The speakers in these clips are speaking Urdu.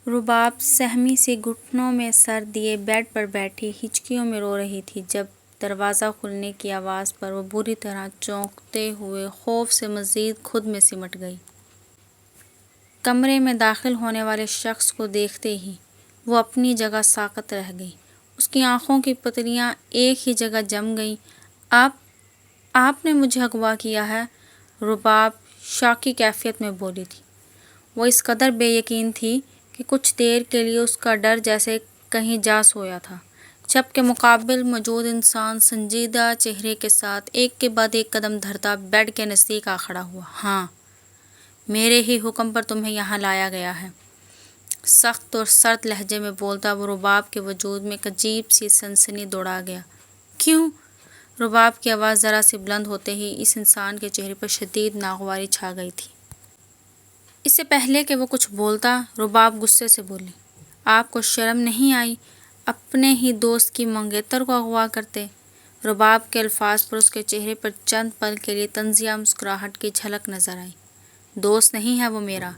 رباب سہمی سے گھٹنوں میں سر دیے بیڈ پر بیٹھی ہچکیوں میں رو رہی تھی جب دروازہ کھلنے کی آواز پر وہ بری طرح چونکتے ہوئے خوف سے مزید خود میں سمٹ گئی۔ کمرے میں داخل ہونے والے شخص کو دیکھتے ہی وہ اپنی جگہ ساکت رہ گئی۔ اس کی آنکھوں کی پتلیاں ایک ہی جگہ جم گئیں۔ آپ نے مجھے اغوا کیا ہے، رباب شاک کی کیفیت میں بولی تھی۔ وہ اس قدر بے یقین تھی کہ کچھ دیر کے لیے اس کا ڈر جیسے کہیں جا سویا تھا، جبکہ مقابل موجود انسان سنجیدہ چہرے کے ساتھ ایک کے بعد ایک قدم دھرتا بیڈ کے نزدیک آ کھڑا ہوا۔ ہاں، میرے ہی حکم پر تمہیں یہاں لایا گیا ہے، سخت اور سرد لہجے میں بولتا وہ رباب کے وجود میں ایک عجیب سی سنسنی دوڑا گیا۔ کیوں؟ رباب کی آواز ذرا سی بلند ہوتے ہی اس انسان کے چہرے پر شدید ناگواری چھا گئی تھی۔ اس سے پہلے کہ وہ کچھ بولتا، رباب غصے سے بولی، آپ کو شرم نہیں آئی؟ اپنے ہی دوست کی منگیتر کو اغوا کرتے؟ رباب کے الفاظ پر اس کے چہرے پر چند پل کے لیے طنزیہ مسکراہٹ کی جھلک نظر آئی۔ دوست نہیں ہے وہ میرا،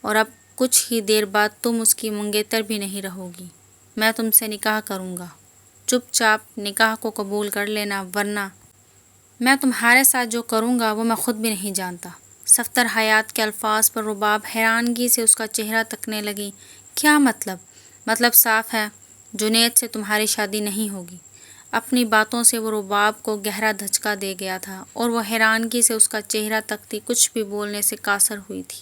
اور اب کچھ ہی دیر بعد تم اس کی منگیتر بھی نہیں رہو گی۔ میں تم سے نکاح کروں گا، چپ چاپ نکاح کو قبول کر لینا، ورنہ میں تمہارے ساتھ جو کروں گا وہ میں خود بھی نہیں جانتا۔ صفدر حیات کے الفاظ پر رباب حیرانگی سے اس کا چہرہ تکنے لگی۔ کیا مطلب؟ مطلب صاف ہے، جنید سے تمہاری شادی نہیں ہوگی۔ اپنی باتوں سے وہ رباب کو گہرا دھچکا دے گیا تھا اور وہ حیرانگی سے اس کا چہرہ تکتی کچھ بھی بولنے سے قاصر ہوئی تھی۔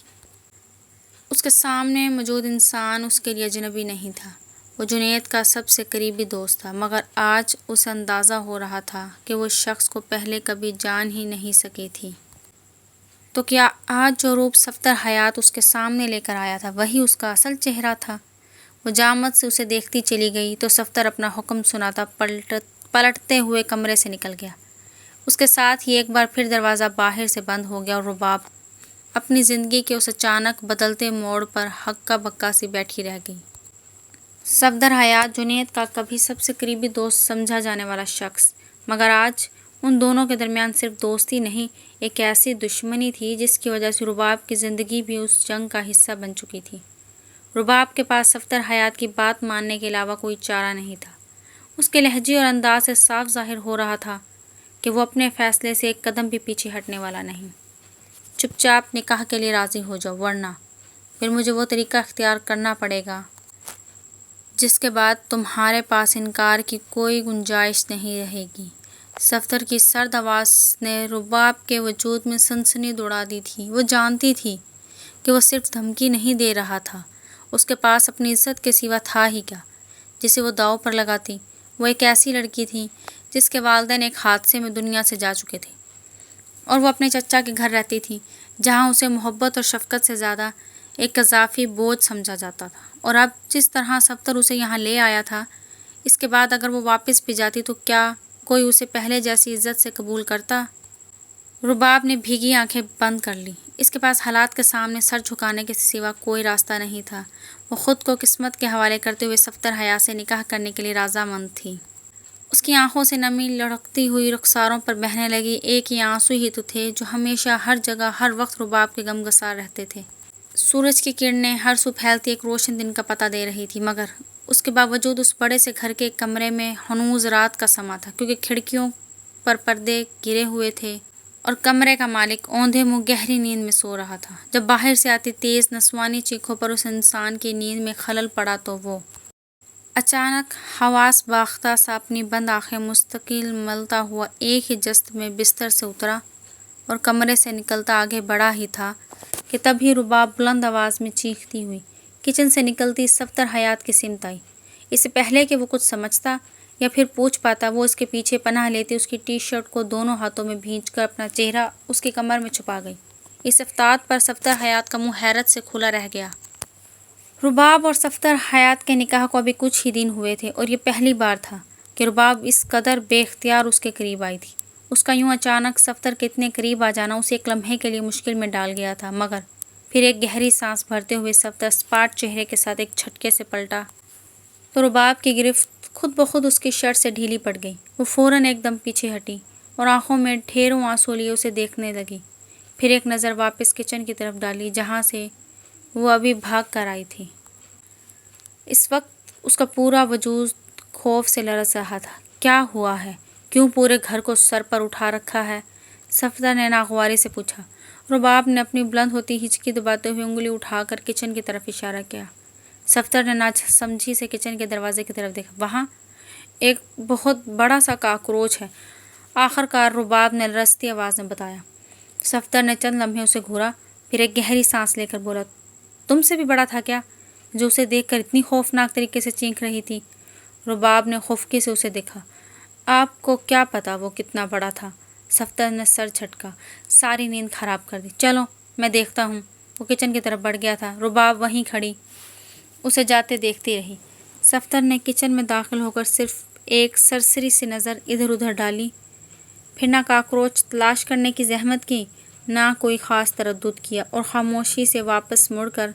اس کے سامنے موجود انسان اس کے لیے اجنبی نہیں تھا، وہ جنید کا سب سے قریبی دوست تھا، مگر آج اسے اندازہ ہو رہا تھا کہ وہ شخص کو پہلے کبھی جان ہی نہیں سکی تھی۔ تو کیا آج جو روپ صفدر حیات اس کے سامنے لے کر آیا تھا وہی اس کا اصل چہرہ تھا؟ وہ جامت سے اسے دیکھتی چلی گئی تو صفدر اپنا حکم سناتا پلٹتے ہوئے کمرے سے نکل گیا۔ اس کے ساتھ ہی ایک بار پھر دروازہ باہر سے بند ہو گیا اور رباب اپنی زندگی کے اس اچانک بدلتے موڑ پر ہکا بکا سی بیٹھی رہ گئی۔ صفدر حیات جنید کا کبھی سب سے قریبی دوست سمجھا جانے والا شخص، مگر آج ان دونوں کے درمیان صرف دوستی نہیں، ایک ایسی دشمنی تھی جس کی وجہ سے رباب کی زندگی بھی اس جنگ کا حصہ بن چکی تھی۔ رباب کے پاس صفدر حیات کی بات ماننے کے علاوہ کوئی چارہ نہیں تھا۔ اس کے لہجے اور انداز سے صاف ظاہر ہو رہا تھا کہ وہ اپنے فیصلے سے ایک قدم بھی پیچھے ہٹنے والا نہیں۔ چپ چاپ نکاح کے لیے راضی ہو جاؤ، ورنہ پھر مجھے وہ طریقہ اختیار کرنا پڑے گا جس کے بعد تمہارے پاس انکار کی کوئی گنجائش نہیں رہے گی۔ صفدر کی سرد آواز نے رباب کے وجود میں سنسنی دوڑا دی تھی۔ وہ جانتی تھی کہ وہ صرف دھمکی نہیں دے رہا تھا، اس کے پاس اپنی عزت کے سوا تھا ہی کیا جسے وہ داؤ پر لگاتی۔ وہ ایک ایسی لڑکی تھی جس کے والدین ایک حادثے میں دنیا سے جا چکے تھے اور وہ اپنے چچا کے گھر رہتی تھی، جہاں اسے محبت اور شفقت سے زیادہ ایک اضافی بوجھ سمجھا جاتا تھا۔ اور اب جس طرح صفدر اسے یہاں لے آیا تھا، اس کے بعد اگر وہ واپس بھی جاتی تو کیا کوئی اسے پہلے جیسی عزت سے قبول کرتا؟ رباب نے بھیگی آنکھیں بند کر لیں۔ اس کے پاس حالات کے سامنے سر جھکانے کے سوا کوئی راستہ نہیں تھا۔ وہ خود کو قسمت کے حوالے کرتے ہوئے صفدر حیات سے نکاح کرنے کے لیے رضامند تھی۔ اس کی آنکھوں سے نمی لڑکتی ہوئی رخساروں پر بہنے لگی۔ ایک ہی آنسو ہی تو تھے جو ہمیشہ ہر جگہ ہر وقت رباب کے غم گسار رہتے تھے۔ سورج کی کرنیں ہر سو پھیلتی ایک روشن دن کا پتہ دے رہی تھی، مگر اس کے باوجود اس بڑے سے گھر کے کمرے میں ہنوز رات کا سما تھا، کیونکہ کھڑکیوں پر پردے گرے ہوئے تھے اور کمرے کا مالک اوندھے منہ گہری نیند میں سو رہا تھا۔ جب باہر سے آتی تیز نسوانی چیخوں پر اس انسان کی نیند میں خلل پڑا تو وہ اچانک حواس باختہ سا اپنی بند آنکھیں مستقل ملتا ہوا ایک ہی جست میں بستر سے اترا اور کمرے سے نکلتا آگے بڑھا ہی تھا کہ تبھی رباب بلند آواز میں چیختی ہوئی کچن سے نکلتی صفدر حیات کی سمت آئی۔ اس سے پہلے کہ وہ کچھ سمجھتا یا پھر پوچھ پاتا، وہ اس کے پیچھے پناہ لیتی اس کی ٹی شرٹ کو دونوں ہاتھوں میں بھینچ کر اپنا چہرہ اس کی کمر میں چھپا گئی۔ اس افتاد پر صفدر حیات کا منہ حیرت سے کھلا رہ گیا۔ رباب اور صفدر حیات کے نکاح کو ابھی کچھ ہی دن ہوئے تھے اور یہ پہلی بار تھا کہ رباب اس قدر بے اختیار اس کے قریب آئی تھی۔ اس کا یوں اچانک صفدر کے اتنے قریب آ جانا اسے ایک لمحے کے لیے مشکل میں ڈال گیا تھا، مگر پھر ایک گہری سانس بھرتے ہوئے صفدر اسپاٹ چہرے کے ساتھ ایک جھٹکے سے پلٹا تو رباب کی گرفت خود بخود اس کی شرٹ سے ڈھیلی پڑ گئی۔ وہ فوراً ایک دم پیچھے ہٹی اور آنکھوں میں ڈھیروں آنسو لیے اسے دیکھنے لگی، پھر ایک نظر واپس کچن کی طرف ڈالی جہاں سے وہ ابھی بھاگ کر آئی تھی۔ اس وقت اس کا پورا وجود خوف سے لرز رہا تھا۔ کیا ہوا ہے؟ کیوں پورے گھر کو سر پر اٹھا رکھا ہے؟ صفدر نے ناگواری سے پوچھا۔ رباب نے اپنی بلند ہوتی ہچکی دباتے ہوئے انگلی اٹھا کر کچن کی طرف اشارہ کیا۔ صفدر نے ناسمجھی سے کچن کے دروازے کی طرف دیکھا۔ وہاں ایک بہت بڑا سا کاکروچ ہے، آخرکار رباب نے لرزتی آواز میں بتایا۔ صفدر نے چند لمحے اسے گھورا، پھر ایک گہری سانس لے کر بولا، تم سے بھی بڑا تھا کیا، جو اسے دیکھ کر اتنی خوفناک طریقے سے چینک رہی تھی؟ رباب نے خفکی سے اسے دیکھا۔ آپ کو کیا پتا وہ کتنا بڑا تھا؟ صفدر نے سر جھٹکا، ساری نیند خراب کر دی۔ چلو میں دیکھتا ہوں۔ وہ کچن کی طرف بڑھ گیا تھا۔ رباب وہیں کھڑی اسے جاتے دیکھتی رہی۔ صفدر نے کچن میں داخل ہو کر صرف ایک سرسری سی نظر ادھر ادھر ڈالی، پھر نہ کاکروچ تلاش کرنے کی زحمت کی، نہ کوئی خاص تردد کیا، اور خاموشی سے واپس مڑ کر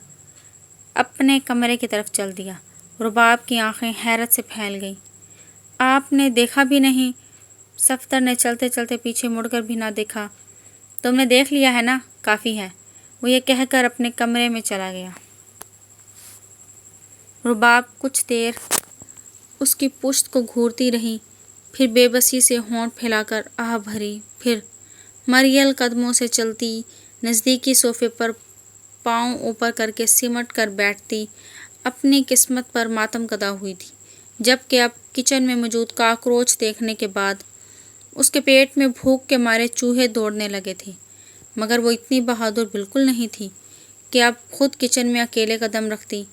اپنے کمرے کی طرف چل دیا۔ رباب کی آنکھیں حیرت سے پھیل گئیں۔ آپ نے دیکھا بھی نہیں؟ صفدر نے چلتے چلتے پیچھے مڑ کر بھی نہ دیکھا۔ تم نے دیکھ لیا ہے نا، کافی ہے، وہ یہ کہہ کر اپنے کمرے میں چلا گیا۔ رباب کچھ دیر اس کی پشت کو گھورتی رہی، پھر بے بسی سے ہونٹ پھیلا کر آہ بھری، پھر مریل قدموں سے چلتی نزدیکی صوفے پر پاؤں اوپر کر کے سمٹ کر بیٹھتی اپنی قسمت پر ماتم کدا ہوئی تھی، جبکہ اب کچن میں موجود کاکروچ دیکھنے کے بعد اس کے پیٹ میں بھوک کے مارے چوہے دوڑنے لگے تھے، مگر وہ اتنی بہادر بالکل نہیں تھی کہ اب خود کچن میں اکیلے قدم رکھتی،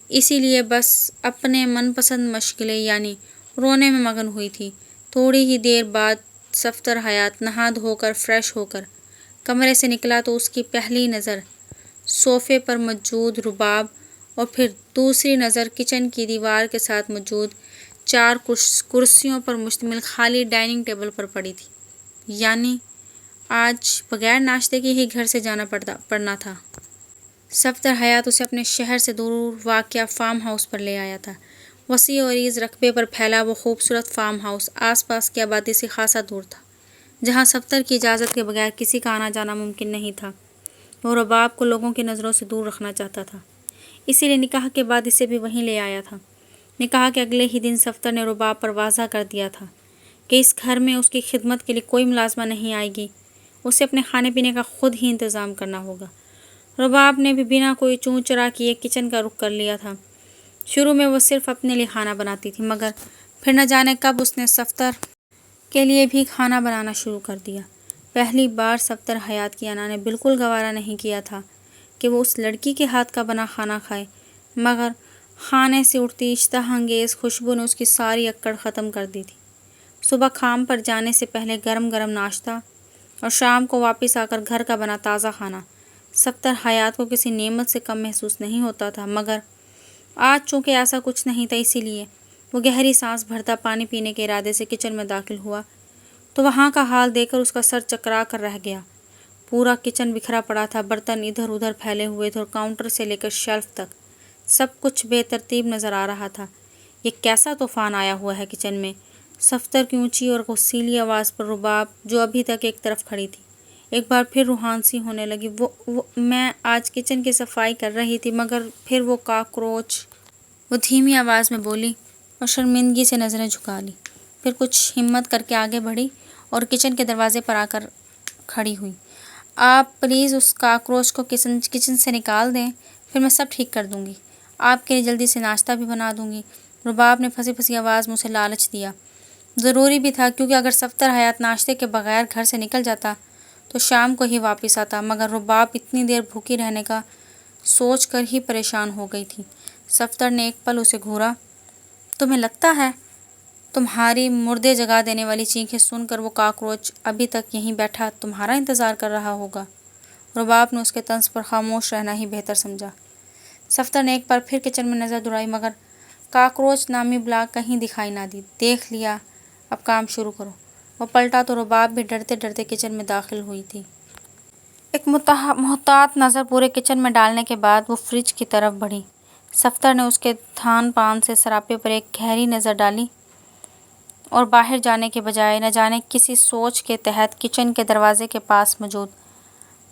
اسی لیے بس اپنے من پسند مشغلے یعنی رونے میں مگن ہوئی تھی۔ تھوڑی ہی دیر بعد صفدر حیات نہا دھو کر فریش ہو کر کمرے سے نکلا تو اس کی پہلی نظر صوفے پر موجود رباب اور پھر دوسری نظر کچن کی دیوار کے ساتھ موجود 4 کرسیوں پر مشتمل خالی ڈائننگ ٹیبل پر پڑی تھی، یعنی آج بغیر ناشتے کے ہی گھر سے جانا پڑنا تھا۔ صفدر حیات اسے اپنے شہر سے دور واقع فارم ہاؤس پر لے آیا تھا۔ وسیع و عریض رقبے پر پھیلا وہ خوبصورت فارم ہاؤس آس پاس کی آبادی سے خاصا دور تھا، جہاں صفدر کی اجازت کے بغیر کسی کا آنا جانا ممکن نہیں تھا۔ وہ رباب کو لوگوں کی نظروں سے دور رکھنا چاہتا تھا، اسی لیے نکاح کے بعد اسے بھی وہیں لے آیا تھا۔ نکاح کے اگلے ہی دن صفدر نے رباب پر واضح کر دیا تھا کہ اس گھر میں اس کی خدمت کے لیے کوئی ملازمہ نہیں آئے گی، اسے اپنے کھانے پینے کا خود ہی انتظام کرنا ہوگا۔ رباب نے بھی بنا کوئی چوں چرا کیے کچن کا رخ کر لیا تھا۔ شروع میں وہ صرف اپنے لیے کھانا بناتی تھی، مگر پھر نہ جانے کب اس نے صفدر کے لیے بھی کھانا بنانا شروع کر دیا۔ پہلی بار صفدر حیات کی انا نے بالکل گوارا نہیں کیا تھا کہ وہ اس لڑکی کے ہاتھ کا بنا کھانا کھائے، مگر کھانے سے اٹھتی اشتہا انگیز خوشبو نے اس کی ساری اکڑ ختم کر دی تھی۔ صبح کام پر جانے سے پہلے گرم گرم ناشتہ اور شام کو واپس آ کر گھر کا بنا تازہ کھانا صفدر حیات کو کسی نعمت سے کم محسوس نہیں ہوتا تھا، مگر آج چونکہ ایسا کچھ نہیں تھا، اسی لیے وہ گہری سانس بھرتا پانی پینے کے ارادے سے کچن میں داخل ہوا تو وہاں کا حال دیکھ کر اس کا سر چکرا کر رہ گیا۔ پورا کچن بکھرا پڑا تھا، برتن ادھر ادھر پھیلے ہوئے تھے اور کاؤنٹر سے لے کر شیلف تک سب کچھ بے ترتیب نظر آ رہا تھا۔ یہ کیسا طوفان آیا ہوا ہے کچن میں؟ صفدر کی اونچی اور غصیلی آواز پر رباب، جو ابھی تک ایک طرف کھڑی تھی، ایک بار پھر روحان سی ہونے لگی۔ میں آج کچن کی صفائی کر رہی تھی، مگر پھر وہ کاکروچ، وہ دھیمی آواز میں بولی اور شرمندگی سے نظریں جھکا لی، پھر کچھ ہمت کر کے آگے بڑھی اور کچن کے دروازے پر آ کر کھڑی ہوئی۔ آپ پلیز اس کاکروچ کو کچن سے نکال دیں، پھر میں سب ٹھیک کر دوں گی، آپ کے لیے جلدی سے ناشتہ بھی بنا دوں گی۔ رباب نے پھنسی پھنسی آواز میں اسے لالچ دیا۔ ضروری بھی تھا، کیونکہ اگر صفدر حیات ناشتے کے بغیر گھر سے نکل جاتا تو شام کو ہی واپس آتا، مگر رباب اتنی دیر بھوکی رہنے کا سوچ کر ہی پریشان ہو گئی تھی۔ صفدر نے ایک پل اسے گھورا۔ تمہیں لگتا ہے تمہاری مردے جگا دینے والی چیخیں سن کر وہ کاکروچ ابھی تک یہیں بیٹھا تمہارا انتظار کر رہا ہوگا؟ رباب نے اس کے طنز پر خاموش رہنا ہی بہتر سمجھا۔ صفدر نے ایک بار پھر کچن میں نظر دوڑائی، مگر کاکروچ نامی بلا کہیں دکھائی نہ دی۔ دیکھ لیا، اب کام شروع کرو۔ وہ پلٹا تو رباب بھی ڈرتے ڈرتے کچن میں داخل ہوئی تھی۔ ایک محتاط نظر پورے کچن میں ڈالنے کے بعد وہ فریج کی طرف بڑھی۔ صفدر نے اس کے تھان پان سے سراپے پر ایک گہری نظر ڈالی اور باہر جانے کے بجائے نہ جانے کسی سوچ کے تحت کچن کے دروازے کے پاس موجود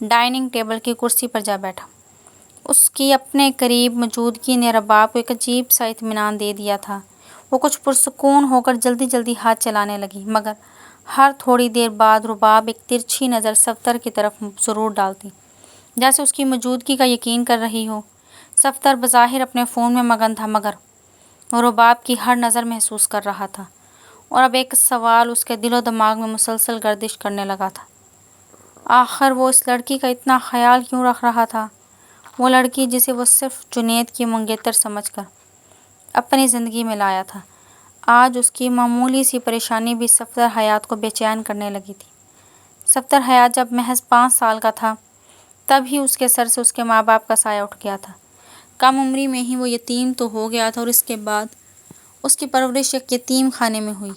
ڈائننگ ٹیبل کی کرسی پر جا بیٹھا۔ اس کی اپنے قریب موجودگی نے رباب کو ایک عجیب سا اطمینان دے دیا تھا۔ وہ کچھ پرسکون ہو کر جلدی جلدی ہاتھ چلانے لگی، مگر ہر تھوڑی دیر بعد رباب ایک ترچھی نظر صفدر کی طرف ضرور ڈالتی، جیسے اس کی موجودگی کا یقین کر رہی ہو۔ صفدر بظاہر اپنے فون میں مگن تھا، مگر وہ رباب کی ہر نظر محسوس کر رہا تھا، اور اب ایک سوال اس کے دل و دماغ میں مسلسل گردش کرنے لگا تھا۔ آخر وہ اس لڑکی کا اتنا خیال کیوں رکھ رہا تھا؟ وہ لڑکی جسے وہ صرف جنید کی منگیتر سمجھ کر اپنی زندگی میں لایا تھا، آج اس کی معمولی سی پریشانی بھی صفدر حیات کو بے چین کرنے لگی تھی۔ صفدر حیات جب محض 5 سال کا تھا، تب ہی اس کے سر سے اس کے ماں باپ کا سایہ اٹھ گیا تھا۔ کم عمری میں ہی وہ یتیم تو ہو گیا تھا، اور اس کے بعد اس کی پرورش ایک یتیم خانے میں ہوئی۔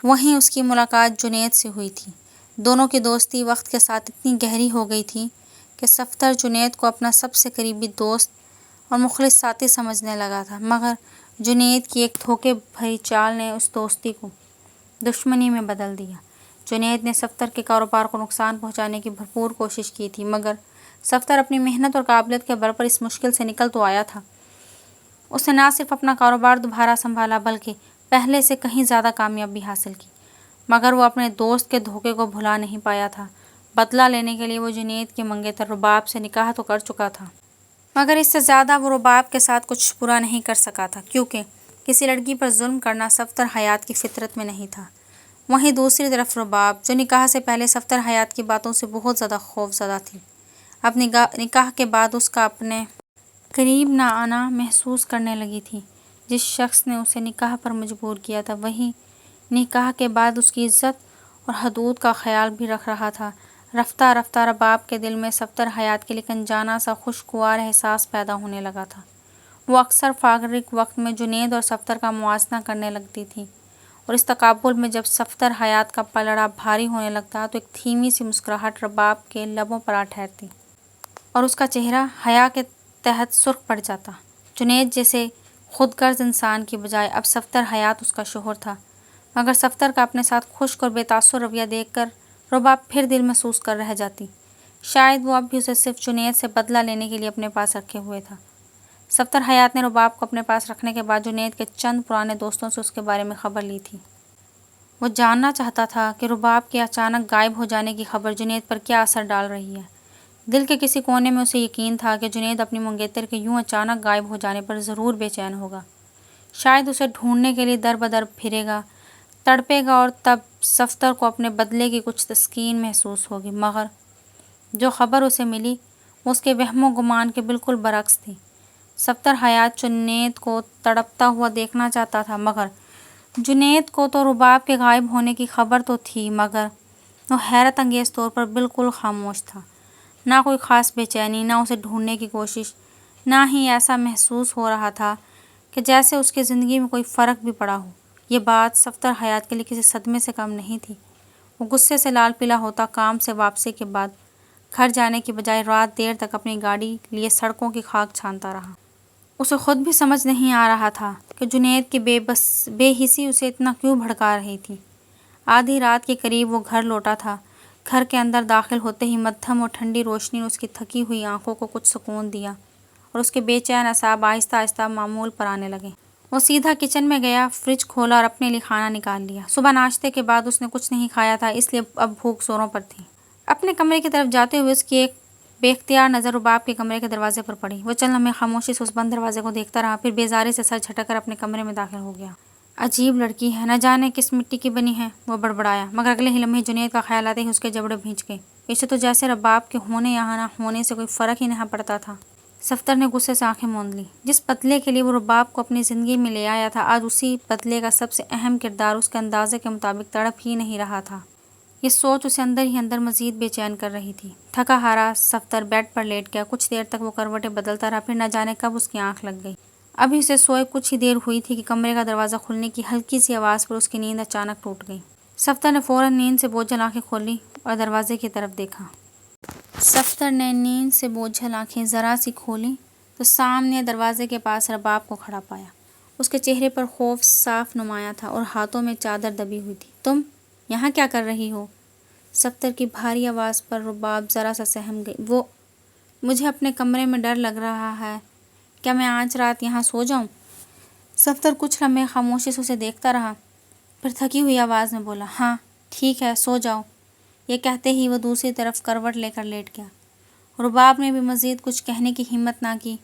وہیں اس کی ملاقات جنید سے ہوئی تھی۔ دونوں کی دوستی وقت کے ساتھ اتنی گہری ہو گئی تھی کہ صفدر جنید کو اپنا سب سے قریبی دوست اور مخلص ساتھی سمجھنے لگا تھا، مگر جنید کی ایک دھوکے بھری چال نے اس دوستی کو دشمنی میں بدل دیا۔ جنید نے صفدر کے کاروبار کو نقصان پہنچانے کی بھرپور کوشش کی تھی، مگر صفدر اپنی محنت اور قابلیت کے بل پر اس مشکل سے نکل تو آیا تھا۔ اس نے نہ صرف اپنا کاروبار دوبارہ سنبھالا، بلکہ پہلے سے کہیں زیادہ کامیابی حاصل کی، مگر وہ اپنے دوست کے دھوکے کو بھلا نہیں پایا تھا۔ بدلہ لینے کے لیے وہ جنید کے منگیتر رباب سے نکاح تو کر چکا تھا، مگر اس سے زیادہ وہ رباب کے ساتھ کچھ برا نہیں کر سکا تھا، کیونکہ کسی لڑکی پر ظلم کرنا صفدر حیات کی فطرت میں نہیں تھا۔ وہیں دوسری طرف رباب، جو نکاح سے پہلے صفدر حیات کی باتوں سے بہت زیادہ خوف زدہ تھی، اب نکاح کے بعد اس کا اپنے قریب نہ آنا محسوس کرنے لگی تھی۔ جس شخص نے اسے نکاح پر مجبور کیا تھا، وہی نکاح کے بعد اس کی عزت اور حدود کا خیال بھی رکھ رہا تھا۔ رفتہ رفتہ رباب کے دل میں صفدر حیات کے لیے انجانا سا خوشگوار احساس پیدا ہونے لگا تھا۔ وہ اکثر فارغ وقت میں جنید اور صفدر کا موازنہ کرنے لگتی تھی، اور اس تقابل میں جب صفدر حیات کا پلڑا بھاری ہونے لگتا تو ایک دھیمی سی مسکراہٹ رباب کے لبوں پر آ ٹھہرتی، اور اس کا چہرہ حیا کے تحت سرخ پڑ جاتا۔ جنید جیسے خود غرض انسان کی بجائے اب صفدر حیات اس کا شوہر تھا، مگر صفدر کا اپنے ساتھ خشک اور بے تاثر رویہ دیکھ کر رباب پھر دل محسوس کر رہ جاتی۔ شاید وہ اب بھی اسے صرف جنید سے بدلہ لینے کے لیے اپنے پاس رکھے ہوئے تھا۔ صفدر حیات نے رباب کو اپنے پاس رکھنے کے بعد جنید کے چند پرانے دوستوں سے اس کے بارے میں خبر لی تھی۔ وہ جاننا چاہتا تھا کہ رباب کے اچانک غائب ہو جانے کی خبر جنید پر کیا اثر ڈال رہی ہے۔ دل کے کسی کونے میں اسے یقین تھا کہ جنید اپنی منگیتر کے یوں اچانک غائب ہو جانے پر ضرور بے چین ہوگا، شاید اسے ڈھونڈنے کے لیے در بدر پھرے گا، تڑپے گا، اور تب صفدر کو اپنے بدلے کی کچھ تسکین محسوس ہوگی۔ مگر جو خبر اسے ملی وہ اس کے وہم و گمان کے بالکل برعکس تھی۔ صفدر حیات جنید کو تڑپتا ہوا دیکھنا چاہتا تھا، مگر جنید کو تو رباب کے غائب ہونے کی خبر تو تھی، مگر وہ حیرت انگیز طور پر بالکل خاموش تھا۔ نہ کوئی خاص بے چینی، نہ اسے ڈھونڈنے کی کوشش، نہ ہی ایسا محسوس ہو رہا تھا کہ جیسے اس کی زندگی میں کوئی فرق بھی پڑا ہو۔ یہ بات صفدر حیات کے لیے کسی صدمے سے کم نہیں تھی۔ وہ غصے سے لال پیلا ہوتا کام سے واپسی کے بعد گھر جانے کی بجائے رات دیر تک اپنی گاڑی لیے سڑکوں کی خاک چھانتا رہا۔ اسے خود بھی سمجھ نہیں آ رہا تھا کہ جنید کی بے حسی اسے اتنا کیوں بھڑکا رہی تھی۔ آدھی رات کے قریب وہ گھر لوٹا تھا۔ گھر کے اندر داخل ہوتے ہی مدھم اور ٹھنڈی روشنی نے اس کی تھکی ہوئی آنکھوں کو کچھ سکون دیا، اور اس کے بے چین اعصاب آہستہ آہستہ معمول پر آنے لگے۔ وہ سیدھا کچن میں گیا، فریج کھولا اور اپنے لیے کھانا نکال لیا۔ صبح ناشتے کے بعد اس نے کچھ نہیں کھایا تھا، اس لیے اب بھوک زوروں پر تھی۔ اپنے کمرے کی طرف جاتے ہوئے اس کی ایک بے اختیار نظر رباب کے کمرے کے دروازے پر پڑی۔ وہ چند لمحے خاموشی سے اس بند دروازے کو دیکھتا رہا، پھر بیزاری سے سر جھٹک کر اپنے کمرے میں داخل ہو گیا۔ عجیب لڑکی ہے، نہ جانے کس مٹی کی بنی ہے، وہ بڑبڑایا، مگر اگلے ہی لمحے جنید کا خیال آتے ہی اس کے جبڑے بھینچ گئے۔ اسے تو جیسے رباب کے ہونے یا نہ ہونے سے کوئی فرق ہی نہ پڑتا تھا۔ صفدر نے غصے سے آنکھیں موند لیں۔ جس بدلے کے لیے وہ رباب کو اپنی زندگی میں لے آیا تھا، آج اسی بدلے کا سب سے اہم کردار اس کے اندازے کے مطابق تڑپ ہی نہیں رہا تھا۔ یہ سوچ اسے اندر ہی اندر مزید بے چین کر رہی تھی۔ تھکا ہارا صفدر بیڈ پر لیٹ گیا۔ کچھ دیر تک وہ کروٹیں بدلتا رہا، پھر نہ جانے کب اس کی آنکھ لگ گئی۔ ابھی اسے سوئے کچھ ہی دیر ہوئی تھی کہ کمرے کا دروازہ کھلنے کی ہلکی سی آواز پر اس کی نیند اچانک ٹوٹ گئی۔ صفدر نے فوراً نیند سے بوجھل آنکھیں کھولی اور دروازے کی طرف دیکھا۔ صفدر نے نیند سے بوجھل آنکھیں ذرا سی کھولیں تو سامنے دروازے کے پاس رباب کو کھڑا پایا۔ اس کے چہرے پر خوف صاف نمایاں تھا اور ہاتھوں میں چادر دبی ہوئی تھی۔ تم یہاں کیا کر رہی ہو؟ صفدر کی بھاری آواز پر رباب ذرا سا سہم گئی۔ مجھے اپنے کمرے میں ڈر لگ رہا ہے، کیا میں آج رات یہاں سو جاؤں؟ صفدر کچھ لمحے خاموشی سے اسے دیکھتا رہا، پھر تھکی ہوئی آواز میں بولا، ہاں ٹھیک ہے سو جاؤ۔ یہ کہتے ہی وہ دوسری طرف کروٹ لے کر لیٹ گیا۔ رباب نے بھی مزید کچھ کہنے کی ہمت نہ کی۔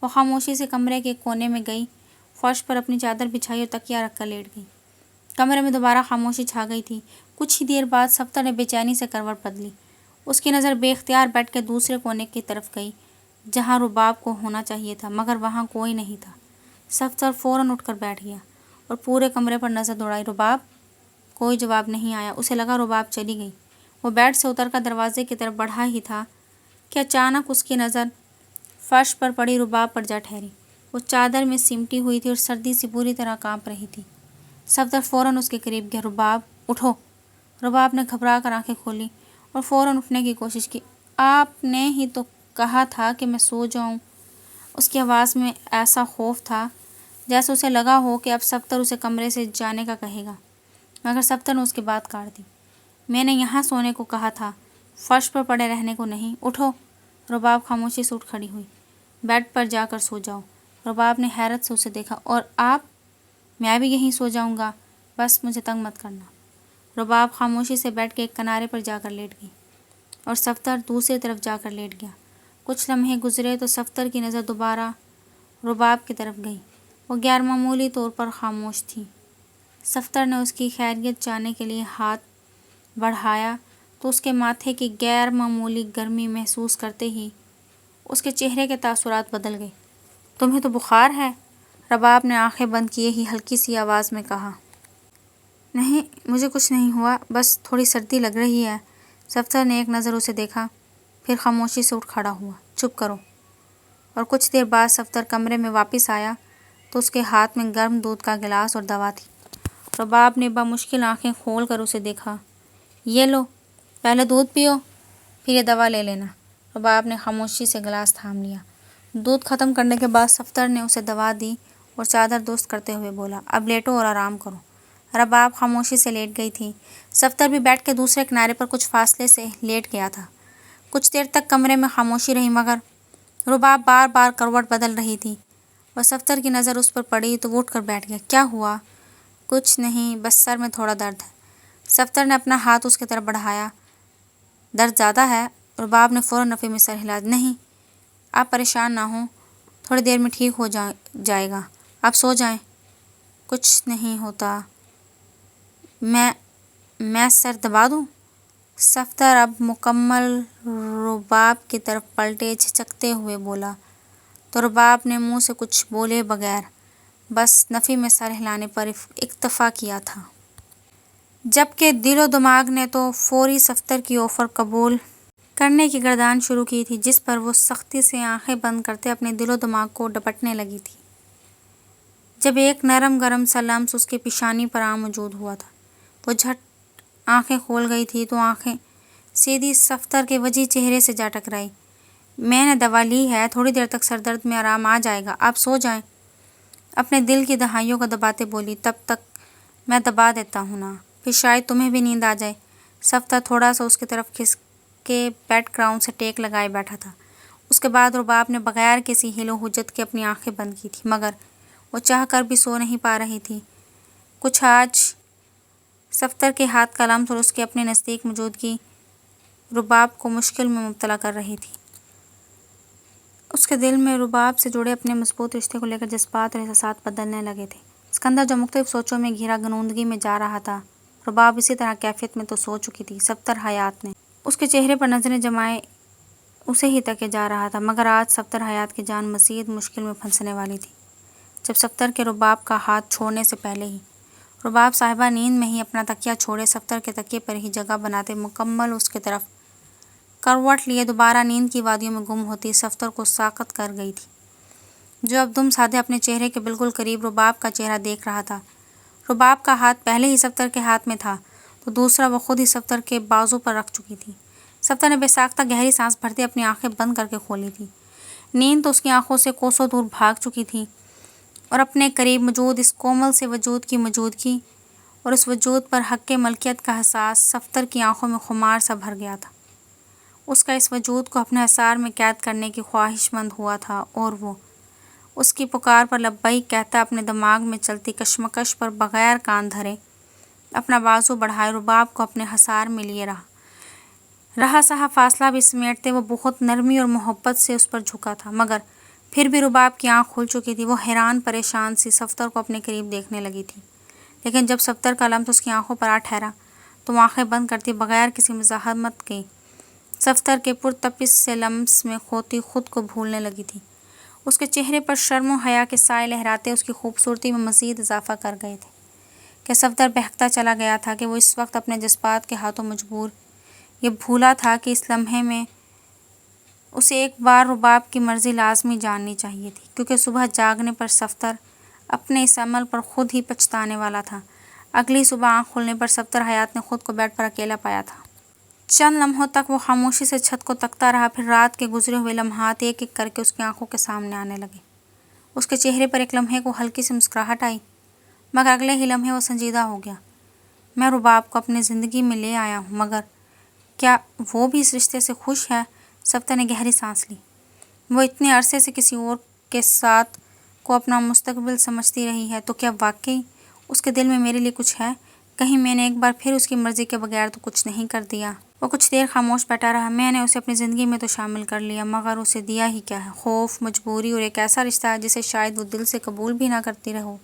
وہ خاموشی سے کمرے کے کونے میں گئی، فرش پر اپنی چادر بچھائی اور تکیہ رکھ کر لیٹ گئی۔ کمرے میں دوبارہ خاموشی چھا گئی تھی۔ کچھ ہی دیر بعد صفدر نے بے چینی سے کروٹ بدلی۔ اس کی نظر بے اختیار بیٹھ کے دوسرے کونے کی طرف گئی جہاں رباب کو ہونا چاہیے تھا، مگر وہاں کوئی نہیں تھا۔ صفدر فوراً اٹھ کر بیٹھ گیا اور پورے کمرے پر نظر دوڑائی۔ رباب؟ کوئی جواب نہیں آیا۔ اسے لگا رباب چلی گئی۔ وہ بیڈ سے اتر کر دروازے کی طرف بڑھا ہی تھا کہ اچانک اس کی نظر فرش پر پڑی رباب پر جا ٹھہری۔ وہ چادر میں سمٹی ہوئی تھی اور سردی سے بری طرح کانپ رہی تھی۔ صفدر فوراً اس کے قریب گیا۔ رباب اٹھو۔ رباب نے گھبرا کر آنکھیں کھولی اور فوراً اٹھنے کی کوشش کی۔ آپ نے ہی تو کہا تھا کہ میں سو جاؤں۔ اس کی آواز میں ایسا خوف تھا جیسے اسے لگا ہو کہ اب صفدر اسے کمرے سے جانے کا کہے گا، مگر صفدر نے اس کی بات کاٹ دی۔ میں نے یہاں سونے کو کہا تھا، فرش پر پڑے رہنے کو نہیں۔ اٹھو۔ رباب خاموشی سے اٹھ کھڑی ہوئی۔ بیڈ پر جا کر سو جاؤ۔ رباب نے حیرت سے اسے دیکھا۔ اور آپ؟ میں بھی یہیں سو جاؤں گا، بس مجھے تنگ مت کرنا۔ رباب خاموشی سے بیڈ کے ایک کنارے پر جا کر لیٹ گئی اور صفدر دوسری طرف جا کر لیٹ گیا۔ کچھ لمحے گزرے تو صفدر کی نظر دوبارہ رباب کی طرف گئی۔ وہ غیر معمولی طور پر خاموش تھی۔ صفدر نے اس کی خیریت جاننے کے لیے ہاتھ بڑھایا تو اس کے ماتھے کی غیر معمولی گرمی محسوس کرتے ہی اس کے چہرے کے تاثرات بدل گئے۔ تمہیں تو بخار ہے؟ رباب نے آنکھیں بند کیے ہی ہلکی سی آواز میں کہا۔ نہیں، مجھے کچھ نہیں ہوا، بس تھوڑی سردی لگ رہی ہے۔ صفدر نے ایک نظر اسے دیکھا، پھر خاموشی سے اٹھ کھڑا ہوا۔ چپ کرو۔ اور کچھ دیر بعد صفدر کمرے میں واپس آیا تو اس کے ہاتھ میں گرم دودھ کا گلاس اور دوا تھی۔ رباب نے بمشکل آنکھیں کھول کر اسے دیکھا۔ یہ لو، پہلے دودھ پیو، پھر یہ دوا لے لینا۔ رباب نے خاموشی سے گلاس تھام لیا۔ دودھ ختم کرنے کے بعد صفدر نے اسے دوا دی اور چادر درست کرتے ہوئے بولا، اب لیٹو اور آرام کرو۔ رباب خاموشی سے لیٹ گئی تھی۔ صفدر بھی بیڈ کے دوسرے کنارے پر کچھ فاصلے سے لیٹ گیا تھا۔ کچھ دیر تک کمرے میں خاموشی رہی، مگر رباب بار بار کروٹ بدل رہی تھی اور صفدر کی نظر اس پر پڑی تو وہ اٹھ کر بیٹھ گیا۔ کیا ہوا؟ کچھ نہیں، بس سر میں تھوڑا درد ہے۔ صفدر نے اپنا ہاتھ اس کی طرف بڑھایا۔ درد زیادہ ہے؟ رباب نے فوراً نفی میں سر ہلا دیا۔ نہیں، آپ پریشان نہ ہوں، تھوڑی دیر میں ٹھیک ہو جائے گا، آپ سو جائیں۔ کچھ نہیں ہوتا، میں سر دبا دوں؟ صفدر اب مکمل رباب کی طرف پلٹے جھجکتے ہوئے بولا تو رباب نے منہ سے کچھ بولے بغیر بس نفی میں سر ہلانے پر اکتفا کیا تھا، جبکہ دل و دماغ نے تو فوری صفدر کی آفر قبول کرنے کی گردان شروع کی تھی، جس پر وہ سختی سے آنکھیں بند کرتے اپنے دل و دماغ کو ڈپٹنے لگی تھی۔ جب ایک نرم گرم سا لمس اس کے پیشانی پر موجود ہوا تھا، وہ جھٹ آنکھیں کھول گئی تھی تو آنکھیں سیدھی صفدر کے وجیح چہرے سے جا ٹکرائی۔ میں نے دوا لی ہے، تھوڑی دیر تک سر درد میں آرام آ جائے گا، آپ سو جائیں۔ اپنے دل کی دہائیوں کو دباتے بولی، تب تک میں دبا دیتا ہوں نا، پھر شاید تمہیں بھی نیند آ جائے۔ صفدر تھوڑا سا اس کی طرف کھس کے بیڈ گراؤنڈ سے ٹیک لگائے بیٹھا تھا۔ اس کے بعد رباب نے بغیر کسی حیل و حجت کے اپنی آنکھیں بند کی تھی، مگر وہ چاہ کر بھی سو نہیں پا رہی تھی۔ کچھ آج صفدر کے ہاتھ کا لمس اور اس کے اپنے نزدیک موجودگی رباب کو مشکل میں مبتلا کر رہی تھی۔ اس کے دل میں رباب سے جڑے اپنے مضبوط رشتے کو لے کر جذبات اور احساسات بدلنے لگے تھے۔ اسکندر جو مختلف سوچوں میں گھرا غنودگی میں جا رہا تھا، رباب اسی طرح کیفیت میں تو سو چکی تھی۔ صفدر حیات نے اس کے چہرے پر نظریں جمائے اسے ہی تکے جا رہا تھا، مگر آج صفدر حیات کی جان مزید مشکل میں پھنسنے والی تھی جب صفدر کے رباب کا ہاتھ چھوڑنے سے پہلے ہی رباب صاحبہ نیند میں ہی اپنا تکیہ چھوڑے صفدر کے تکیے پر ہی جگہ بناتے مکمل اس کی طرف کروٹ لیے دوبارہ نیند کی وادیوں میں گم ہوتی صفدر کو ساقط کر گئی تھی، جو اب دم سادھے اپنے چہرے کے بالکل قریب رباب کا چہرہ دیکھ رہا تھا۔ رباب کا ہاتھ پہلے ہی صفدر کے ہاتھ میں تھا تو دوسرا وہ خود ہی صفدر کے بازو پر رکھ چکی تھی۔ صفدر نے بے ساختہ گہری سانس بھرتے اپنی آنکھیں بند کر کے کھولی تھی۔ نیند تو اس کی آنکھوں سے کوسوں دور بھاگ چکی تھی اور اپنے قریب موجود اس کومل سے وجود کی موجودگی اور اس وجود پر حق ملکیت کا احساس صفدر کی آنکھوں میں خمار سا بھر گیا تھا۔ اس کا اس وجود کو اپنے اثار میں قید کرنے کی خواہش مند ہوا تھا، اور وہ اس کی پکار پر لبیک کہتا اپنے دماغ میں چلتی کشمکش پر بغیر کان دھرے اپنا بازو بڑھائے رباب کو اپنے حصار میں لیے رہا سہا فاصلہ بھی سمیٹتے وہ بہت نرمی اور محبت سے اس پر جھکا تھا، مگر پھر بھی رباب کی آنکھ کھل چکی تھی۔ وہ حیران پریشان سی صفدر کو اپنے قریب دیکھنے لگی تھی، لیکن جب صفدر کا لمس اس کی آنکھوں پر آ ٹھہرا تو وہ آنکھیں بند کرتی بغیر کسی مزاحمت کے صفدر کے پرتپش سے لمس میں کھوتی خود کو بھولنے لگی تھی۔ اس کے چہرے پر شرم و حیا کے سائے لہراتے اس کی خوبصورتی میں مزید اضافہ کر گئے تھے کہ صفدر بہکتا چلا گیا تھا کہ وہ اس وقت اپنے جذبات کے ہاتھوں مجبور یہ بھولا تھا کہ اس لمحے میں اسے ایک بار رباب کی مرضی لازمی جاننی چاہیے تھی، کیونکہ صبح جاگنے پر صفدر اپنے اس عمل پر خود ہی پچھتانے والا تھا۔ اگلی صبح آنکھ کھلنے پر صفدر حیات نے خود کو بیڈ پر اکیلا پایا تھا۔ چند لمحوں تک وہ خاموشی سے چھت کو تکتا رہا، پھر رات کے گزرے ہوئے لمحات ایک ایک کر کے اس کی آنکھوں کے سامنے آنے لگے۔ اس کے چہرے پر ایک لمحے کو ہلکی سی مسکراہٹ آئی، مگر اگلے ہی لمحے وہ سنجیدہ ہو گیا۔ میں رباب کو اپنی زندگی میں لے آیا ہوں، مگر کیا وہ بھی اس رشتے سے خوش ہے؟ صفدر نے گہری سانس لی۔ وہ اتنے عرصے سے کسی اور کے ساتھ کو اپنا مستقبل سمجھتی رہی ہے، تو کیا واقعی اس کے دل میں میرے لیے کچھ ہے؟ کہیں میں نے ایک بار پھر اس کی مرضی کے بغیر تو کچھ نہیں کر دیا؟ وہ کچھ دیر خاموش بیٹھا رہا۔ میں نے اسے اپنی زندگی میں تو شامل کر لیا، مگر اسے دیا ہی کیا ہے؟ خوف، مجبوری اور ایک ایسا رشتہ ہے جسے شاید وہ دل سے قبول بھی نہ کرتی رہو۔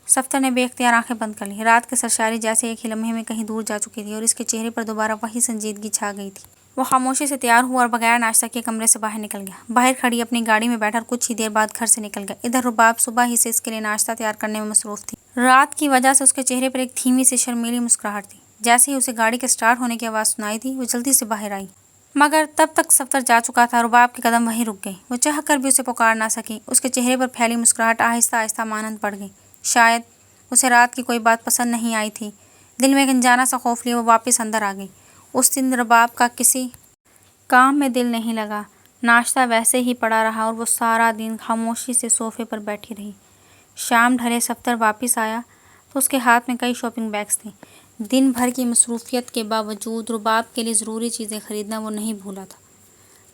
صفدر نے بے اختیار آنکھیں بند کر لی۔ رات کی سرشاری جیسے ایک ہی لمحے میں کہیں دور جا چکی تھی اور اس کے چہرے پر دوبارہ وہی سنجیدگی چھا گئی تھی۔ وہ خاموشی سے تیار ہوا اور بغیر ناشتہ کیے کمرے سے باہر نکل گیا۔ باہر کھڑی اپنی گاڑی میں بیٹھا اور کچھ ہی دیر بعد گھر سے نکل گیا۔ ادھر رباب صبح ہی سے اس کے لیے ناشتہ تیار کرنے میں مصروف تھی۔ رات کی وجہ سے اس کے چہرے پر ایک دھیمی سی شرمیلی مسکراہٹ تھی۔ جیسے ہی اسے گاڑی کے سٹارٹ ہونے کی آواز سنائی دی، وہ جلدی سے باہر آئی، مگر تب تک صفدر جا چکا تھا۔ رباب کے قدم وہیں رک گئے۔ وہ چاہ کر بھی اسے پکار نہ سکی۔ اس کے چہرے پر پھیلی مسکراہٹ آہستہ آہستہ مانند بڑھ گئی۔ شاید اسے رات کی کوئی بات پسند نہیں آئی تھی۔ دل میں ایک انجانا سا خوف لیے وہ واپس اندر آ گئی۔ اس دن رباب کا کسی کام میں دل نہیں لگا۔ ناشتہ ویسے ہی پڑا رہا اور وہ سارا دن خاموشی سے صوفے پر بیٹھی رہی۔ شام ڈھلے صفدر واپس آیا تو اس کے ہاتھ میں کئی شاپنگ بیگز تھے۔ دن بھر کی مصروفیت کے باوجود رباب کے لیے ضروری چیزیں خریدنا وہ نہیں بھولا تھا۔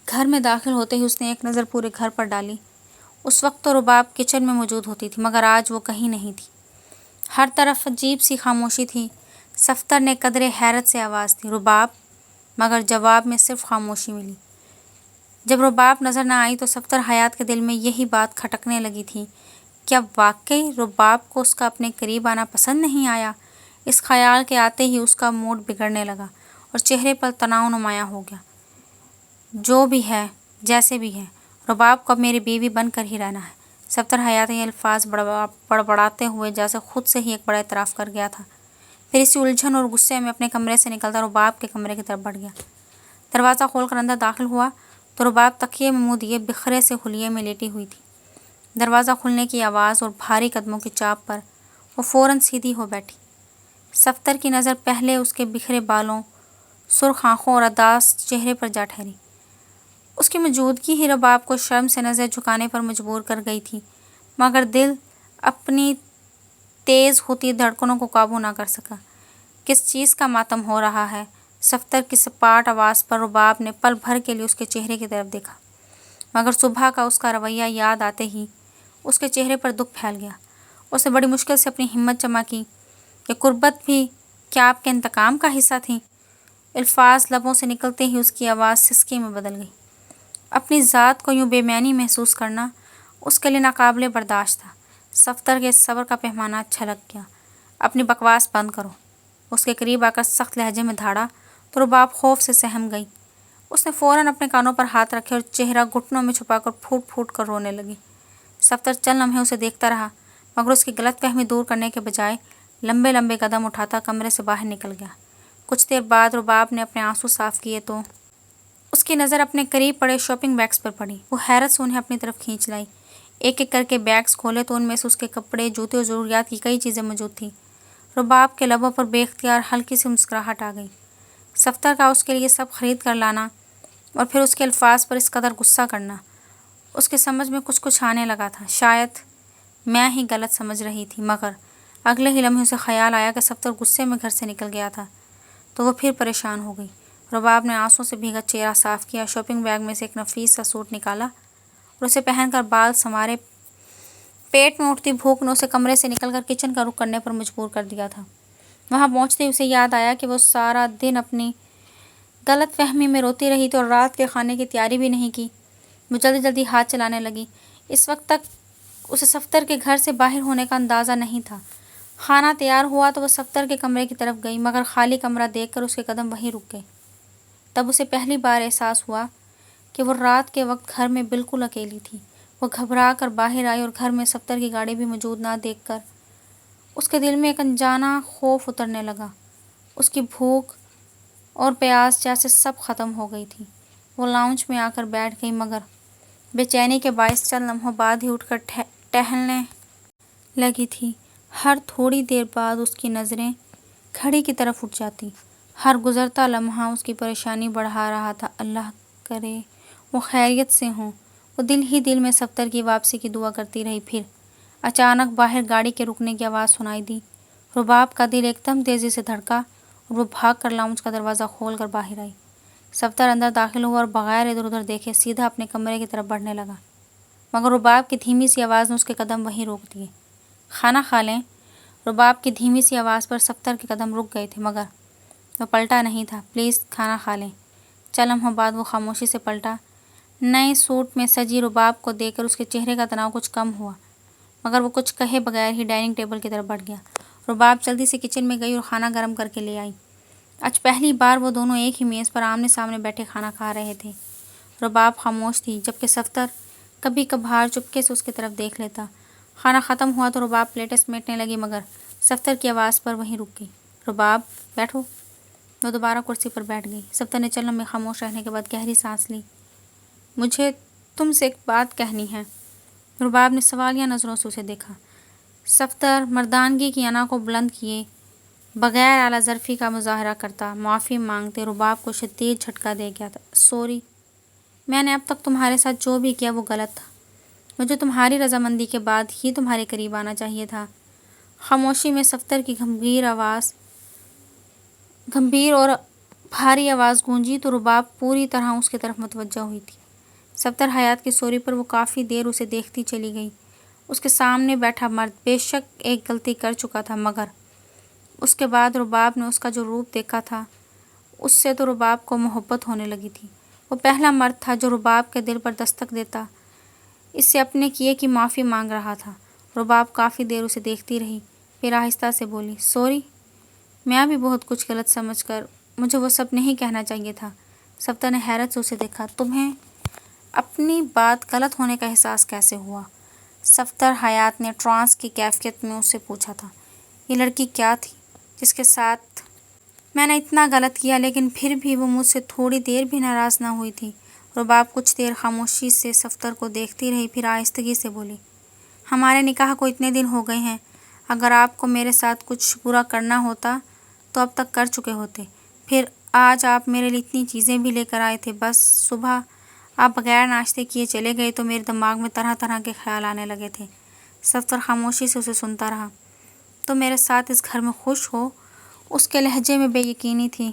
گھر میں داخل ہوتے ہی اس نے ایک نظر پورے گھر پر ڈالی۔ اس وقت تو رباب کچن میں موجود ہوتی تھی، مگر آج وہ کہیں نہیں تھی۔ ہر طرف عجیب سی خاموشی تھی۔ صفدر نے قدرے حیرت سے آواز دی، رباب، مگر جواب میں صرف خاموشی ملی۔ جب رباب نظر نہ آئی تو صفدر حیات کے دل میں یہی بات کھٹکنے لگی تھی، کیا واقعی رباب کو اس کا اپنے قریب آنا پسند نہیں آیا؟ اس خیال کے آتے ہی اس کا موڈ بگڑنے لگا اور چہرے پر تناؤ نمایاں ہو گیا۔ جو بھی ہے، جیسے بھی ہے، رباب کو اب میری بیوی بن کر ہی رہنا ہے۔ صفدر حیات یہ الفاظ بڑبڑاتے ہوئے جیسے خود سے ہی ایک بڑا اعتراف کر گیا تھا، پھر اسی الجھن اور غصے میں اپنے کمرے سے نکلتا رباب کے کمرے کی طرف بڑھ گیا۔ دروازہ کھول کر اندر داخل ہوا تو رباب تکیے میں منہ دیے بکھرے سے حلیے میں لیٹی ہوئی تھی۔ دروازہ کھلنے کی آواز اور بھاری قدموں کی چاپ پر وہ فوراً سیدھی ہو بیٹھی۔ صفدر کی نظر پہلے اس کے بکھرے بالوں، سرخ آنکھوں اور اداس چہرے پر جا ٹھہری۔ اس کی موجودگی ہی رباب کو شرم سے نظر جھکانے پر مجبور کر گئی تھی، مگر دل اپنی تیز ہوتی دھڑکنوں کو قابو نہ کر سکا۔ کس چیز کا ماتم ہو رہا ہے؟ صفدر کی سپاٹ آواز پر رباب نے پل بھر کے لیے اس کے چہرے کی طرف دیکھا، مگر صبح کا اس کا رویہ یاد آتے ہی اس کے چہرے پر دکھ پھیل گیا۔ اس نے بڑی مشکل سے اپنی ہمت جمع کی، یہ قربت بھی کیا آپ کے انتقام کا حصہ تھی؟ الفاظ لبوں سے نکلتے ہی اس کی آواز سسکی میں بدل گئی۔ اپنی ذات کو یوں بے معنی محسوس کرنا اس کے لیے ناقابل برداشت تھا۔ صفدر کے صبر کا پیمانہ چھلک گیا۔ اپنی بکواس بند کرو، اس کے قریب آ کر سخت لہجے میں دھاڑا تو رباب خوف سے سہم گئی۔ اس نے فوراً اپنے کانوں پر ہاتھ رکھے اور چہرہ گھٹنوں میں چھپا کر پھوٹ پھوٹ کر رونے لگی۔ صفدر چند لمحے اسے دیکھتا رہا، مگر اس کی غلط فہمی دور کرنے کے بجائے لمبے لمبے قدم اٹھاتا کمرے سے باہر نکل گیا۔ کچھ دیر بعد رباب نے اپنے آنسو صاف کیے تو اس کی نظر اپنے قریب پڑے شاپنگ بیگز پر پڑی۔ وہ حیرت سے انہیں اپنی طرف کھینچ لائی۔ ایک ایک کر کے بیگز کھولے تو ان میں سے اس کے کپڑے، جوتے اور ضروریات کی کئی چیزیں موجود تھیں۔ رباب کے لبوں پر بے اختیار ہلکی سی مسکراہٹ آ گئی۔ صفدر کا اس کے لیے سب خرید کر لانا اور پھر اس کے الفاظ پر اس قدر غصہ کرنا، اس کی سمجھ میں کچھ آنے لگا تھا۔ شاید میں ہی غلط سمجھ رہی تھی، مگر اگلے ہی لمحے اسے خیال آیا کہ صفدر غصے میں گھر سے نکل گیا تھا، تو وہ پھر پریشان ہو گئی۔ رباب نے آنسوں سے بھیگا چہرہ صاف کیا، شاپنگ بیگ میں سے ایک نفیس سا سوٹ نکالا اور اسے پہن کر بال سنوارے۔ پیٹ میں اٹھتی بھوک نے اسے کمرے سے نکل کر کچن کا رخ کرنے پر مجبور کر دیا تھا۔ وہاں پہنچتے ہی اسے یاد آیا کہ وہ سارا دن اپنی غلط فہمی میں روتی رہی تھی اور رات کے کھانے کی تیاری بھی نہیں کی۔ وہ جلدی جلدی ہاتھ چلانے لگی۔ اس وقت تک اسے صفدر کے گھر سے باہر ہونے کا اندازہ نہیں تھا۔ کھانا تیار ہوا تو وہ صفدر کے کمرے کی طرف گئی، مگر خالی کمرہ دیکھ کر اس کے قدم وہیں رک گئے۔ تب اسے پہلی بار احساس ہوا کہ وہ رات کے وقت گھر میں بالکل اکیلی تھی۔ وہ گھبرا کر باہر آئی اور گھر میں صفدر کی گاڑی بھی موجود نہ دیکھ کر اس کے دل میں ایک انجانا خوف اترنے لگا۔ اس کی بھوک اور پیاس جیسے سب ختم ہو گئی تھی۔ وہ لاؤنج میں آ کر بیٹھ گئی، مگر بے چینی کے باعث چند لمحوں بعد ہی اٹھ کر ٹہلنے لگی تھی۔ ہر تھوڑی دیر بعد اس کی نظریں گھڑی کی طرف اٹھ جاتی۔ ہر گزرتا لمحہ اس کی پریشانی بڑھا رہا تھا۔ اللہ کرے وہ خیریت سے ہوں۔ وہ دل ہی دل میں صفدر کی واپسی کی دعا کرتی رہی۔ پھر اچانک باہر گاڑی کے رکنے کی آواز سنائی دی۔ رباب کا دل ایک دم تیزی سے دھڑکا اور وہ بھاگ کر لاؤنج کا دروازہ کھول کر باہر آئی۔ صفدر اندر داخل ہوا اور بغیر ادھر ادھر دیکھے سیدھا اپنے کمرے کی طرف بڑھنے لگا، مگر رباب کی دھیمی سی آواز نے اس کے قدم وہیں روک دیے۔ کھانا کھا لیں؟ رباب کی دھیمی سی آواز پر صفدر کے قدم رک گئے تھے، مگر وہ پلٹا نہیں تھا۔ پلیز کھانا کھا لیں۔ چند لمحوں بعد وہ خاموشی سے پلٹا۔ نئے سوٹ میں سجی رباب کو دیکھ کر اس کے چہرے کا تناؤ کچھ کم ہوا، مگر وہ کچھ کہے بغیر ہی ڈائننگ ٹیبل کی طرف بڑھ گیا۔ رباب جلدی سے کچن میں گئی اور کھانا گرم کر کے لے آئی۔ آج پہلی بار وہ دونوں ایک ہی میز پر آمنے سامنے بیٹھے کھانا کھا رہے تھے۔ رباب خاموش تھی، جبکہ صفدر کبھی کبھار چپکے سے اس کی طرف دیکھ لیتا۔ کھانا ختم ہوا تو رباب پلیٹیں سمیٹنے لگی، مگر صفدر کی آواز پر وہیں رک گئی۔ رباب بیٹھو۔ وہ دوبارہ کرسی پر بیٹھ گئی۔ صفدر نے چند لمحے خاموش رہنے کے بعد گہری سانس لی۔ مجھے تم سے ایک بات کہنی ہے۔ رباب نے سوالیہ نظروں سے اسے دیکھا۔ صفدر مردانگی کی انا کو بلند کیے بغیر اعلیٰ ظرفی کا مظاہرہ کرتا معافی مانگتے رباب کو شدید جھٹکا دے گیا تھا۔ سوری، میں نے اب تک تمہارے ساتھ جو بھی کیا وہ غلط تھا۔ مجھے تمہاری رضامندی کے بعد ہی تمہارے قریب آنا چاہیے تھا۔ خاموشی میں صفدر کی گمبھیر اور بھاری آواز گونجی تو رباب پوری طرح اس کی طرف متوجہ ہوئی تھی۔ صفدر حیات کی سوری پر وہ کافی دیر اسے دیکھتی چلی گئی۔ اس کے سامنے بیٹھا مرد بے شک ایک غلطی کر چکا تھا، مگر اس کے بعد رباب نے اس کا جو روپ دیکھا تھا اس سے تو رباب کو محبت ہونے لگی تھی۔ وہ پہلا مرد تھا جو رباب کے دل پر دستک دیتا اس سے اپنے کیے کی معافی مانگ رہا تھا۔ رباب کافی دیر اسے دیکھتی رہی، پھر آہستہ سے بولی، سوری، میں بھی بہت کچھ غلط سمجھ کر مجھے وہ سب نہیں کہنا چاہیے تھا۔ صفدر نے حیرت سے اسے دیکھا۔ تمہیں اپنی بات غلط ہونے کا احساس کیسے ہوا؟ صفدر حیات نے ٹرانس کی کیفیت میں اس سے پوچھا تھا۔ یہ لڑکی کیا تھی جس کے ساتھ میں نے اتنا غلط کیا، لیکن پھر بھی وہ مجھ سے تھوڑی دیر بھی ناراض نہ ہوئی تھی؟ رباب کچھ دیر خاموشی سے صفدر کو دیکھتی رہی، پھر آہستگی سے بولی، ہمارے نکاح کو اتنے دن ہو گئے ہیں، اگر آپ کو میرے ساتھ کچھ برا کرنا ہوتا تو اب تک کر چکے ہوتے۔ پھر آج آپ میرے لیے اتنی چیزیں بھی لے کر آئے تھے، بس صبح آپ بغیر ناشتے کیے چلے گئے تو میرے دماغ میں طرح طرح کے خیال آنے لگے تھے۔ صفدر خاموشی سے اسے سنتا رہا۔ تم میرے ساتھ اس گھر میں خوش ہو؟ اس کے لہجے میں بے یقینی تھی۔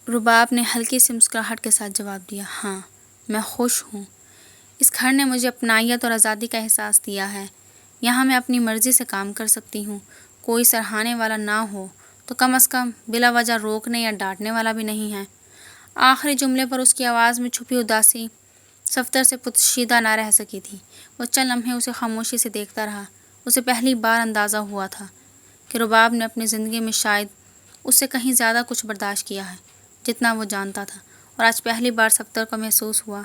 رباب نے ہلکی سی مسکراہٹ کے ساتھ جواب دیا، ہاں میں خوش ہوں۔ اس گھر نے مجھے اپنائیت اور آزادی کا احساس دیا ہے۔ یہاں میں اپنی مرضی سے کام کر سکتی ہوں، کوئی سراہنے والا نہ ہو تو کم از کم بلا وجہ روکنے یا ڈانٹنے والا بھی نہیں ہے۔ آخری جملے پر اس کی آواز میں چھپی اداسی صفدر سے پوشیدہ نہ رہ سکی تھی۔ وہ چند لمحے اسے خاموشی سے دیکھتا رہا۔ اسے پہلی بار اندازہ ہوا تھا کہ رباب نے اپنی زندگی میں شاید اس سے کہیں زیادہ کچھ برداشت کیا ہے جتنا وہ جانتا تھا، اور آج پہلی بار صفدر کو محسوس ہوا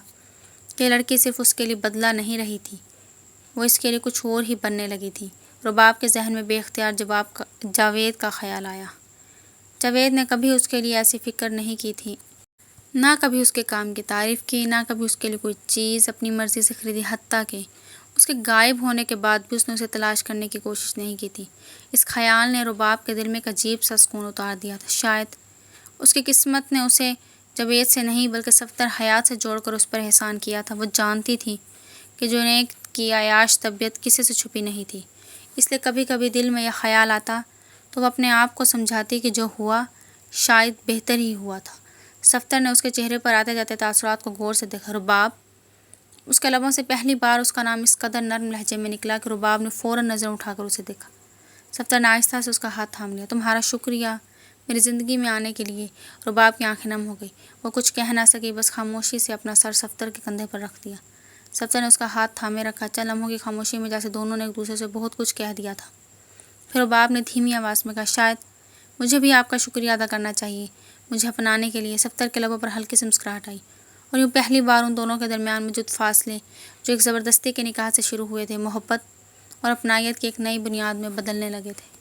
کہ یہ لڑکی صرف اس کے لیے بدلہ نہیں رہی تھی، وہ اس کے لیے کچھ اور ہی بننے لگی تھی۔ رباب کے ذہن میں بے اختیار جاوید کا خیال آیا۔ جاوید نے کبھی اس کے لیے ایسی فکر نہیں کی تھی، نہ کبھی اس کے کام کی تعریف کی، نہ کبھی اس کے لیے کوئی چیز اپنی مرضی سے خریدی، حتیٰ کہ اس کے غائب ہونے کے بعد بھی اس نے اسے تلاش کرنے کی کوشش نہیں کی تھی۔ اس خیال نے رباب کے دل میں ایک عجیب سا سکون اتار دیا تھا۔ شاید اس کی قسمت نے اسے جاوید سے نہیں بلکہ صفدر حیات سے جوڑ کر اس پر احسان کیا تھا۔ وہ جانتی تھی کہ جنید کی عیاش طبیعت کسی سے چھپی نہیں تھی، اس لیے کبھی کبھی دل میں یہ خیال آتا تو وہ اپنے آپ کو سمجھاتی کہ جو ہوا شاید بہتر ہی ہوا تھا۔ صفدر نے اس کے چہرے پر آتے جاتے تاثرات کو غور سے دیکھا۔ رباب! اس کے لبوں سے پہلی بار اس کا نام اس قدر نرم لہجے میں نکلا کہ رباب نے فوراً نظر اٹھا کر اسے دیکھا۔ صفدر نے آہستہ سے اس کا ہاتھ تھام لیا۔ تمہارا شکریہ میری زندگی میں آنے کے لیے۔ رباب کی آنکھیں نم ہو گئی۔ وہ کچھ کہہ نہ سکی، بس خاموشی سے اپنا سر صفدر کے کندھے پر رکھ دیا۔ صفدر نے اس کا ہاتھ تھامے رکھا۔ چند لمحوں کی خاموشی میں جیسے دونوں نے ایک دوسرے سے بہت کچھ کہہ دیا تھا۔ پھر رباب نے دھیمی آواز میں کہا، شاید مجھے بھی آپ کا شکریہ ادا کرنا چاہیے مجھے اپنانے کے لیے۔ صفدر کے لبوں پر ہلکی سی مسکراہٹ آئی، اور یوں پہلی بار ان دونوں کے درمیان موجود فاصلے جو ایک زبردستی کے نکاح سے شروع ہوئے تھے، محبت اور اپنائیت کی ایک نئی بنیاد میں بدلنے لگے تھے۔